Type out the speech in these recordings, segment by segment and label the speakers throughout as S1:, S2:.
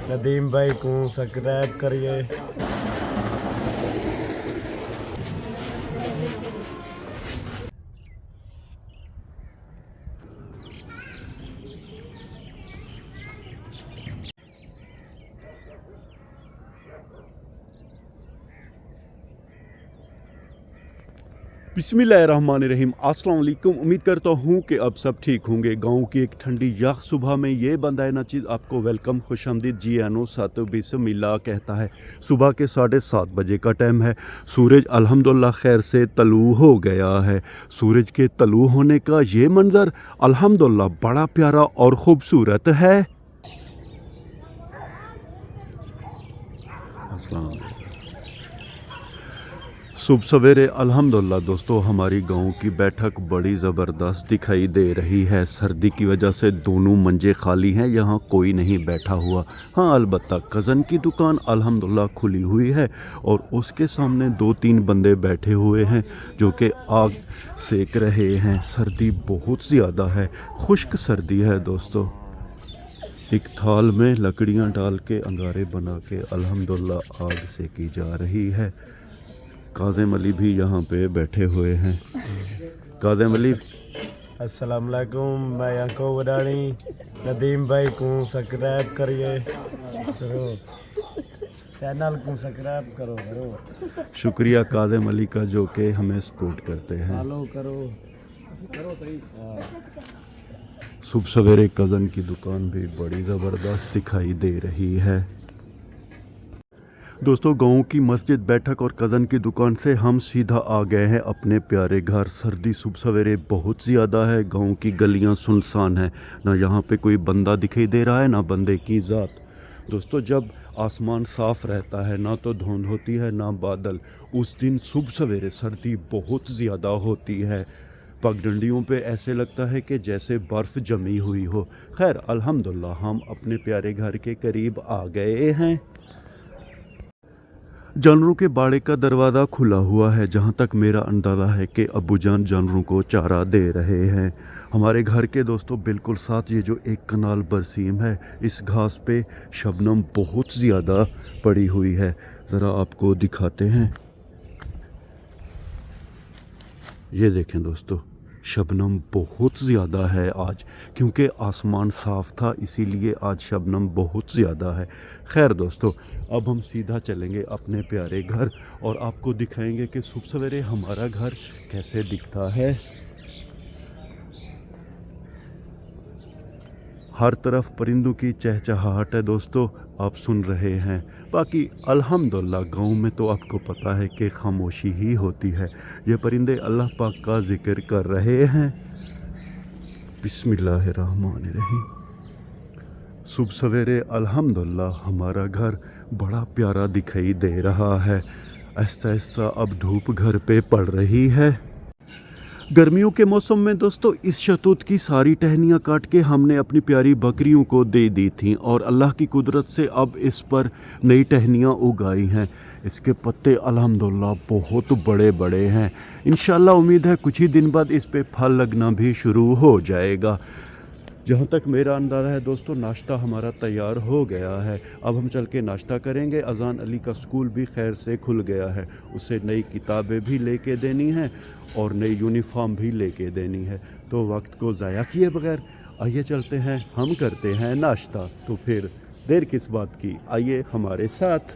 S1: नदीम भाई को सब्सक्राइब करिए।
S2: बिस्मिल्लाहिर्रहमानिर्रहीम। अस्सलाम वालेकुम। उम्मीद करता हूँ कि अब सब ठीक होंगे। गाँव की एक ठंडी यख सुबह में ये बंदा ना चीज़ आपको वेलकम खुशामदीद जी आनो सातो बिस्मिल्लाह कहता है। सुबह के 7:30 बजे का टाइम है। सूरज अल्हम्दुलिल्लाह खैर से तलू हो गया है। सूरज के तलू होने का ये मंज़र अल्हम्दुलिल्लाह बड़ा प्यारा और ख़ूबसूरत है। अस्सलाम वालेकुम। सुबह सवेरे अल्हम्दुलिल्लाह दोस्तों हमारी गांव की बैठक बड़ी ज़बरदस्त दिखाई दे रही है। सर्दी की वजह से दोनों मंजे खाली हैं, यहाँ कोई नहीं बैठा हुआ। हाँ अलबत्ता कज़न की दुकान अल्हम्दुलिल्लाह खुली हुई है और उसके सामने 2-3 बंदे बैठे हुए हैं जो कि आग सेक रहे हैं। सर्दी बहुत ज़्यादा है, खुश्क सर्दी है दोस्तों। एक थाल में लकड़ियाँ डाल के अंगारे बना के अल्हम्दुलिल्लाह आग सेकी जा रही है। काज़िम अली भी यहाँ पे बैठे हुए हैं। काज़िम अली
S1: अस्सलाम वालेकुम, मैं याकूब अडानी। नदीम भाई को सब्सक्राइब करिए करो, चैनल को सब्सक्राइब करो।
S2: शुक्रिया काज़िम अली का जो कि हमें सपोर्ट करते हैं।
S1: फॉलो करो सही।
S2: सुबह सवेरे कज़न की दुकान भी बड़ी ज़बरदस्त दिखाई दे रही है। दोस्तों गांव की मस्जिद, बैठक और कज़न की दुकान से हम सीधा आ गए हैं अपने प्यारे घर। सर्दी सुबह सवेरे बहुत ज़्यादा है। गांव की गलियां सुनसान हैं, ना यहाँ पे कोई बंदा दिखाई दे रहा है ना बंदे की ज़ात। दोस्तों जब आसमान साफ़ रहता है, ना तो धुंध होती है ना बादल, उस दिन सुबह सवेरे सर्दी बहुत ज़्यादा होती है। पगडंडियों पे ऐसे लगता है कि जैसे बर्फ़ जमी हुई हो। खैर अल्हम्दुलिल्लाह हम अपने प्यारे घर के करीब आ गए हैं। जानवरों के बाड़े का दरवाज़ा खुला हुआ है। जहाँ तक मेरा अंदाज़ा है कि अब्बूजान जानवरों को चारा दे रहे हैं। हमारे घर के दोस्तों बिल्कुल साथ ये जो एक कनाल बरसीम है, इस घास पे शबनम बहुत ज़्यादा पड़ी हुई है। ज़रा आपको दिखाते हैं, ये देखें दोस्तों, शबनम बहुत ज़्यादा है आज। क्योंकि आसमान साफ़ था इसीलिए आज शबनम बहुत ज़्यादा है। खैर दोस्तों अब हम सीधा चलेंगे अपने प्यारे घर और आपको दिखाएंगे कि सुबह सवेरे हमारा घर कैसे दिखता है। हर तरफ परिंदों की चहचहाहट है दोस्तों, आप सुन रहे हैं। बाकी अल्हम्दुलिल्लाह गांव में तो आपको पता है कि खामोशी ही होती है। ये परिंदे अल्लाह पाक का जिक्र कर रहे हैं। बिस्मिल्लाहिर्रहमानिर्रहीम। सुबह सवेरे अल्हम्दुलिल्लाह हमारा घर बड़ा प्यारा दिखाई दे रहा है। आहिस्ता आहिस्ता अब धूप घर पे पड़ रही है। गर्मियों के मौसम में दोस्तों इस शतूत की सारी टहनियाँ काट के हमने अपनी प्यारी बकरियों को दे दी थी और अल्लाह की कुदरत से अब इस पर नई टहनियाँ उगाई हैं। इसके पत्ते अल्हम्दुलिल्लाह बहुत बड़े बड़े हैं। इंशाल्लाह उम्मीद है कुछ ही दिन बाद इस पे फल लगना भी शुरू हो जाएगा। जहाँ तक मेरा अंदाज़ा है दोस्तों नाश्ता हमारा तैयार हो गया है। अब हम चल के नाश्ता करेंगे। अज़ान अली का स्कूल भी खैर से खुल गया है, उसे नई किताबें भी लेके देनी हैं और नई यूनिफॉर्म भी लेके देनी है। तो वक्त को ज़ाया किए बगैर आइए चलते हैं, हम करते हैं नाश्ता। तो फिर देर किस बात की, आइए हमारे साथ।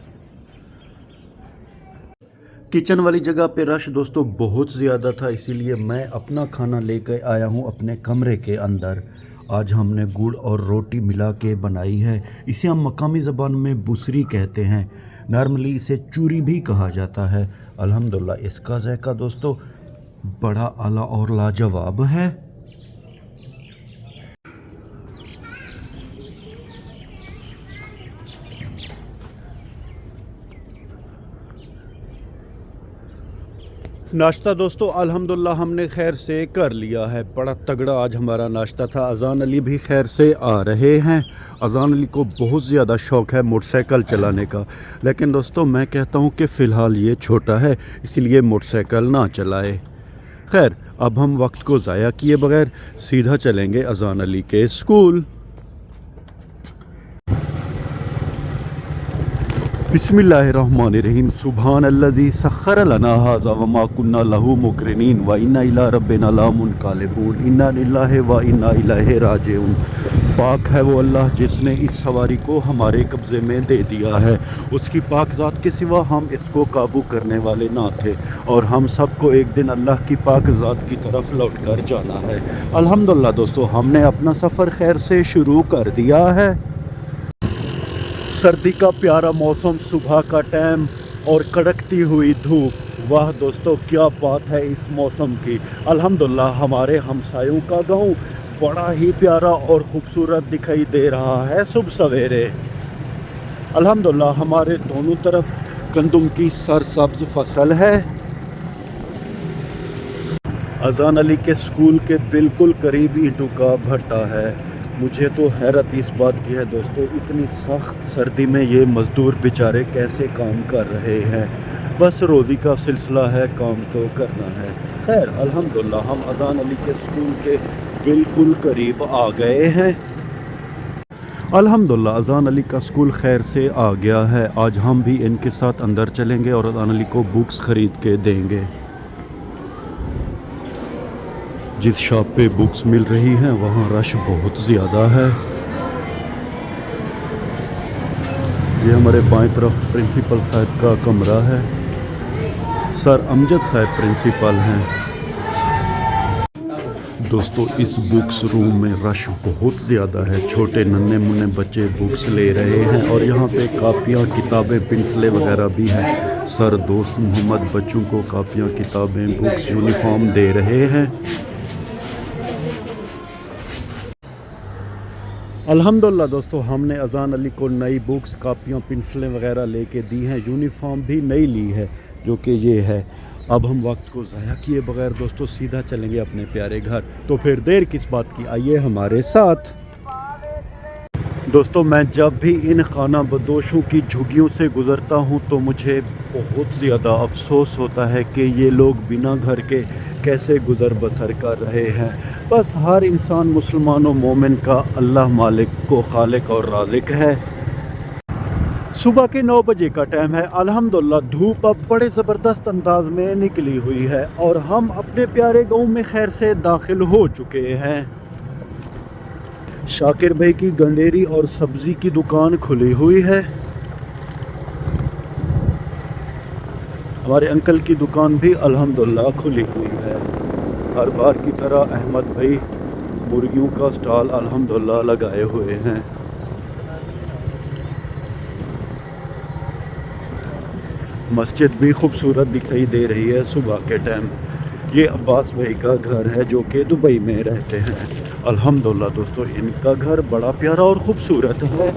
S2: किचन वाली जगह पे रश दोस्तों बहुत ज़्यादा था, इसीलिए मैं अपना खाना लेकर आया हूँ अपने कमरे के अंदर। आज हमने गुड़ और रोटी मिला के बनाई है। इसे हम मकामी ज़बान में बुसरी कहते हैं। नॉर्मली इसे चूरी भी कहा जाता है। अल्हम्दुलिल्लाह इसका ज़ायका दोस्तों बड़ा आला और लाजवाब है। नाश्ता दोस्तों अल्हम्दुलिल्लाह हमने खैर से कर लिया है। बड़ा तगड़ा आज हमारा नाश्ता था। अज़ान अली भी खैर से आ रहे हैं। अज़ान अली को बहुत ज़्यादा शौक़ है मोटरसाइकिल चलाने का, लेकिन दोस्तों मैं कहता हूँ कि फ़िलहाल ये छोटा है इसलिए मोटरसाइकिल ना चलाए। खैर अब हम वक्त को ज़ाया किए बगैर सीधा चलेंगे अज़ान अली के स्कूल। बिस्मिल्लाहिर्रहमानिर्रहीम सुब्हानल्लज़ी सख्खर लना हाज़ा व मा कुन्ना लहू मुक़रिनीन व इन्ना इला रब्बिना लामुनक़ालिबून इन्ना लिल्लाहि व इन्ना इलैहि राजिऊन। पाक है वो अल्लाह जिसने इस सवारी को हमारे कब्ज़े में दे दिया है। उसकी पाक ज़ात के सिवा हम इसको काबू करने वाले ना थे और हम सबको एक दिन अल्लाह की पाक ज़ात की तरफ लौट कर जाना है। अल्हम्दुलिल्लाह दोस्तों, हमने अपना सफ़र खैर से शुरू कर दिया है। सर्दी का प्यारा मौसम, सुबह का टाइम और कड़कती हुई धूप। वाह दोस्तों, क्या बात है इस मौसम की। अल्हम्दुलिल्लाह हमारे हमसायों का गांव बड़ा ही प्यारा और ख़ूबसूरत दिखाई दे रहा है सुबह सवेरे। अल्हम्दुलिल्लाह हमारे दोनों तरफ गंदम की सरसब्ज फसल है। अज़ान अली के स्कूल के बिल्कुल करीब ईंटों का भट्टा है। मुझे तो हैरत इस बात की है दोस्तों, इतनी सख्त सर्दी में ये मज़दूर बेचारे कैसे काम कर रहे हैं। बस रोज़ी का सिलसिला है, काम तो करना है। खैर अल्हम्दुलिल्लाह हम अज़ान अली के स्कूल के बिल्कुल करीब आ गए हैं। अल्हम्दुलिल्लाह अज़ान अली का स्कूल खैर से आ गया है। आज हम भी इनके साथ अंदर चलेंगे और अज़ान अली को बुक्स ख़रीद के देंगे। जिस शॉप पे बुक्स मिल रही हैं वहाँ रश बहुत ज़्यादा है। ये हमारे बाएं तरफ प्रिंसिपल साहब का कमरा है। सर अमजद साहब प्रिंसिपल हैं। दोस्तों इस बुक्स रूम में रश बहुत ज़्यादा है। छोटे नन्हे मुन्ने बच्चे बुक्स ले रहे हैं और यहाँ पे कापियाँ, किताबें, पेंसिलें वगैरह भी हैं। सर दोस्त मोहम्मद बच्चों को कापियाँ, किताबें, बुक्स, यूनिफॉर्म दे रहे हैं। अल्हम्दुलिल्लाह दोस्तों हमने अज़ान अली को नई बुक्स, कापियाँ, पेंसिलें वगैरह लेके दी हैं। यूनिफॉर्म भी नई ली है जो कि ये है। अब हम वक्त को ज़ाया किए बगैर दोस्तों सीधा चलेंगे अपने प्यारे घर। तो फिर देर किस बात की, आइए हमारे साथ। दोस्तों मैं जब भी इन खाना बदोशों की झुग्गियों से गुज़रता हूँ तो मुझे बहुत ज़्यादा अफसोस होता है कि ये लोग बिना घर के कैसे गुज़र बसर कर रहे हैं। बस हर इंसान मुसलमान और मोमिन का अल्लाह मालिक को खालिक और राज़िक है। सुबह के 9 बजे का टाइम है। अल्हम्दुलिल्लाह धूप अब बड़े ज़बरदस्त अंदाज में निकली हुई है और हम अपने प्यारे गांव में खैर से दाखिल हो चुके हैं। शाकिर भाई की गंदेरी और सब्ज़ी की दुकान खुली हुई है। हमारे अंकल की दुकान भी अल्हम्दुलिल्लाह खुली हुई है। हर बार की तरह अहमद भाई मुर्गियों का स्टॉल अल्हम्दुलिल्लाह लगाए हुए हैं। मस्जिद भी खूबसूरत दिखाई दे रही है सुबह के टाइम। ये अब्बास भाई का घर है जो कि दुबई में रहते हैं। अल्हम्दुलिल्लाह दोस्तों इनका घर बड़ा प्यारा और ख़ूबसूरत है।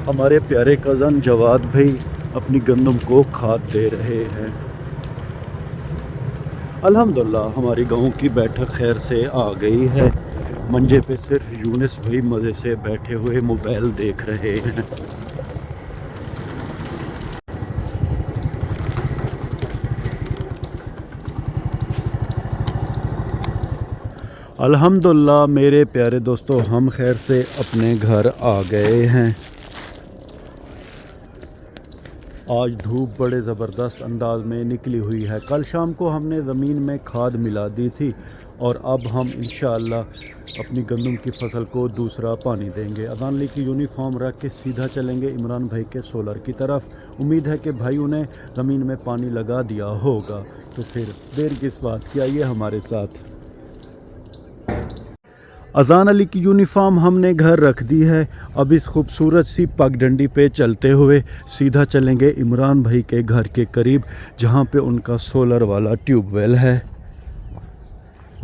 S2: हमारे प्यारे कज़न जवाद भाई अपनी गंदम को खाद दे रहे हैं। अल्हम्दुलिल्लाह हमारी गांव की बैठक खैर से आ गई है। मंजे पे सिर्फ यूनिस भाई मज़े से बैठे हुए मोबाइल देख रहे हैं। अल्हम्दुलिल्लाह मेरे प्यारे दोस्तों हम खैर से अपने घर आ गए हैं। आज धूप बड़े ज़बरदस्त अंदाज में निकली हुई है। कल शाम को हमने ज़मीन में खाद मिला दी थी और अब हम इंशाअल्लाह अपनी गंदम की फसल को दूसरा पानी देंगे। अज़ान अली की यूनिफॉर्म रख के सीधा चलेंगे इमरान भाई के सोलर की तरफ। उम्मीद है कि भाई उन्हें ज़मीन में पानी लगा दिया होगा। तो फिर देर किस बात की, आइए हमारे साथ। अज़ान अली की यूनिफॉर्म हमने घर रख दी है। अब इस खूबसूरत सी पगडंडी पे चलते हुए सीधा चलेंगे इमरान भाई के घर के करीब जहाँ पे उनका सोलर वाला ट्यूबवेल है।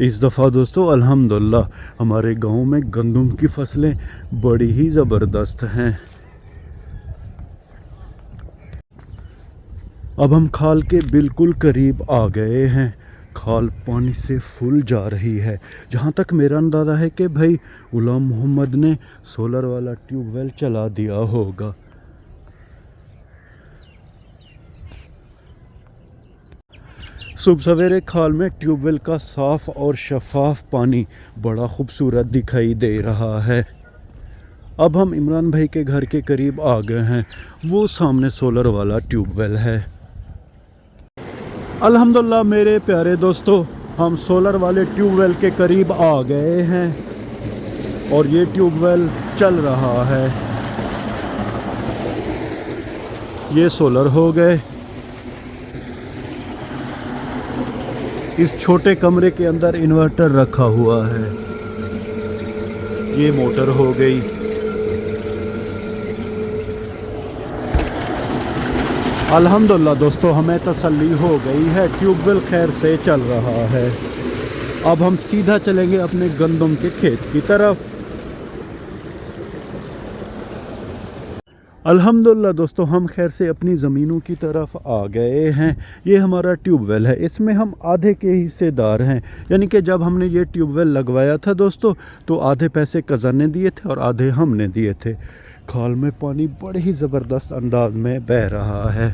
S2: इस दफ़ा दोस्तों अल्हम्दुलिल्लाह हमारे गांव में गंदम की फसलें बड़ी ही ज़बरदस्त हैं। अब हम खाल के बिल्कुल करीब आ गए हैं। खाल पानी से फुल जा रही है। जहाँ तक मेरा अंदाज़ा है कि भाई गुलाम मोहम्मद ने सोलर वाला ट्यूबवेल चला दिया होगा। सुबह सवेरे खाल में ट्यूबवेल का साफ़ और शफाफ पानी बड़ा खूबसूरत दिखाई दे रहा है। अब हम इमरान भाई के घर के करीब आ गए हैं। वो सामने सोलर वाला ट्यूबवेल है। अल्हम्दुलिल्लाह मेरे प्यारे दोस्तों, हम सोलर वाले ट्यूबवेल के करीब आ गए हैं और ये ट्यूबवेल चल रहा है। ये सोलर हो गए। इस छोटे कमरे के अंदर इन्वर्टर रखा हुआ है। ये मोटर हो गई। अल्हम्दुलिल्लाह दोस्तों, हमें तसल्ली हो गई है, ट्यूबवेल खैर से चल रहा है। अब हम सीधा चलेंगे अपने गंदम के खेत की तरफ। अल्हम्दुलिल्लाह दोस्तों, हम खैर से अपनी ज़मीनों की तरफ आ गए हैं। ये हमारा ट्यूबवेल है, इसमें हम आधे के हिस्सेदार हैं। यानी कि जब हमने ये ट्यूबवेल लगवाया था दोस्तों, तो आधे पैसे कज़न ने दिए थे और आधे हमने दिए थे। खाल में पानी बड़े ही ज़बरदस्त अंदाज में बह रहा है।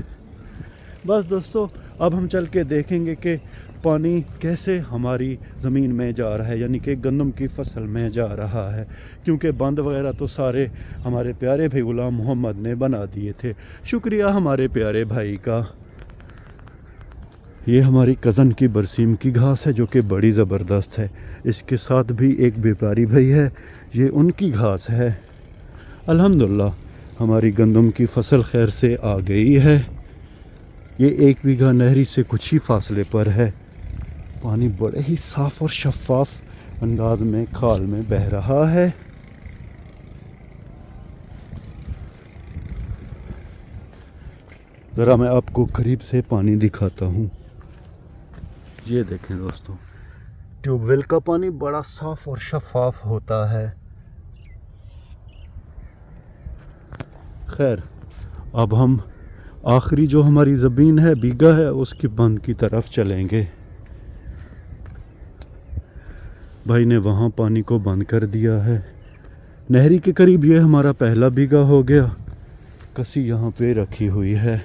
S2: बस दोस्तों, अब हम चल के देखेंगे कि पानी कैसे हमारी ज़मीन में जा रहा है, यानी कि गंदम की फसल में जा रहा है। क्योंकि बंद वगैरह तो सारे हमारे प्यारे भाई गुलाम मोहम्मद ने बना दिए थे। शुक्रिया हमारे प्यारे भाई का। ये हमारी कज़न की बरसीम की घास है जो कि बड़ी ज़बरदस्त है। इसके साथ भी एक व्यापारी भाई है, ये उनकी घास है। अल्हम्दुलिल्लाह हमारी गंदम की फसल खैर से आ गई है। ये 1 बीघा नहरी से कुछ ही फासले पर है। पानी बड़े ही साफ़ और शफाफ अंदाज में खाल में बह रहा है। ज़रा मैं आपको करीब से पानी दिखाता हूँ। ये देखें दोस्तों, ट्यूबवेल का पानी बड़ा साफ़ और शफाफ होता है। खैर, अब हम आखिरी जो हमारी ज़मीन है, बीघा है, उसकी बंद की तरफ चलेंगे। भाई ने वहाँ पानी को बंद कर दिया है। नहरी के करीब ये हमारा पहला बीघा हो गया। कसी यहाँ पे रखी हुई है।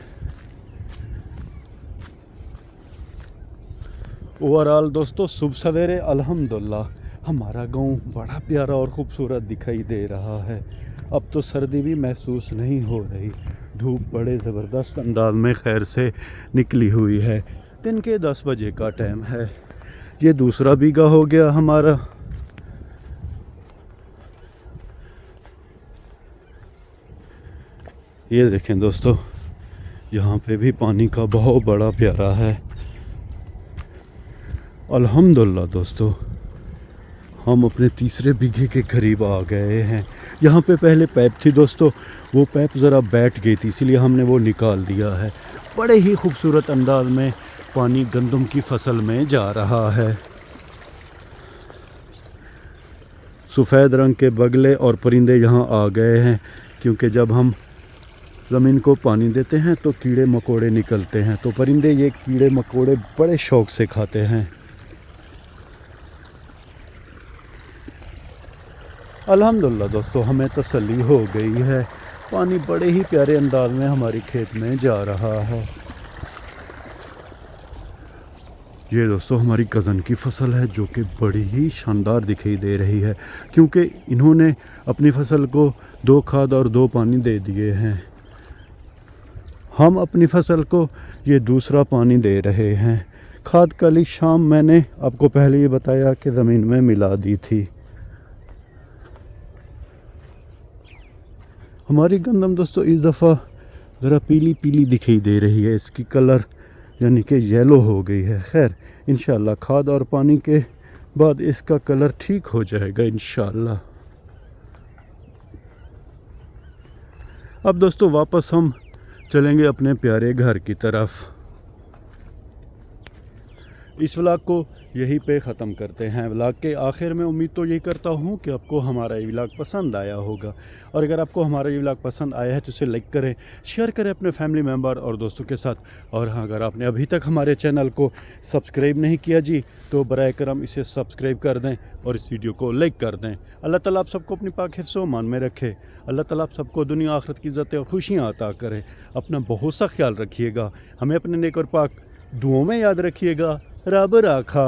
S2: ओवरऑल दोस्तों, सुबह सवेरे अल्हम्दुलिल्लाह हमारा गांव बड़ा प्यारा और ख़ूबसूरत दिखाई दे रहा है। अब तो सर्दी भी महसूस नहीं हो रही। धूप बड़े ज़बरदस्त अंदाज में खैर से निकली हुई है। दिन के 10 बजे का टाइम है। ये दूसरा बीघा हो गया हमारा। ये देखें दोस्तों, यहाँ पे भी पानी का बहाव बड़ा प्यारा है। अल्हम्दुलिल्लाह दोस्तों, हम अपने तीसरे बीघे के करीब आ गए हैं। यहाँ पे पहले पैप थी दोस्तों, वो पैप ज़रा बैठ गई थी, इसीलिए हमने वो निकाल दिया है। बड़े ही खूबसूरत अंदाज में पानी गंदम की फसल में जा रहा है। सफ़ेद रंग के बगले और परिंदे यहाँ आ गए हैं, क्योंकि जब हम ज़मीन को पानी देते हैं तो कीड़े मकोड़े निकलते हैं, तो परिंदे ये कीड़े मकोड़े बड़े शौक़ से खाते हैं। अल्हम्दुलिल्लाह दोस्तों, हमें तसल्ली हो गई है। पानी बड़े ही प्यारे अंदाज में हमारी खेत में जा रहा है। ये दोस्तों हमारी कज़न की फसल है जो कि बड़ी ही शानदार दिखाई दे रही है, क्योंकि इन्होंने अपनी फसल को 2 खाद और 2 पानी दे दिए हैं। हम अपनी फसल को ये दूसरा पानी दे रहे हैं। खाद कल शाम मैंने आपको पहले ही बताया कि ज़मीन में मिला दी थी। हमारी गंदम दोस्तों इस दफ़ा ज़रा पीली पीली दिखाई दे रही है। इसकी कलर यानी कि येलो हो गई है। खैर, इंशाल्लाह खाद और पानी के बाद इसका कलर ठीक हो जाएगा इंशाल्लाह। अब दोस्तों वापस हम चलेंगे अपने प्यारे घर की तरफ। इस व्लॉग को यहीं पे ख़त्म करते हैं। व्लॉग के आखिर में उम्मीद तो यही करता हूँ कि आपको हमारा ये व्लॉग पसंद आया होगा, और अगर आपको हमारा ये व्लॉग पसंद आया है तो इसे लाइक करें, शेयर करें अपने फैमिली मेम्बर और दोस्तों के साथ। और हाँ, अगर आपने अभी तक हमारे चैनल को सब्सक्राइब नहीं किया जी, तो बराए करम इसे सब्सक्राइब कर दें और इस वीडियो को लाइक कर दें। अल्लाह ताला आप सबको अपनी पाक हिफ्ज़ व मान में रखे। अल्लाह ताला आप सबको दुनिया आखिरत की इज़्ज़त और खुशियाँ अता करे। अपना बहुत सा ख्याल रखिएगा। हमें अपने नेक और पाक दुआओं में याद रखिएगा। रब राखा।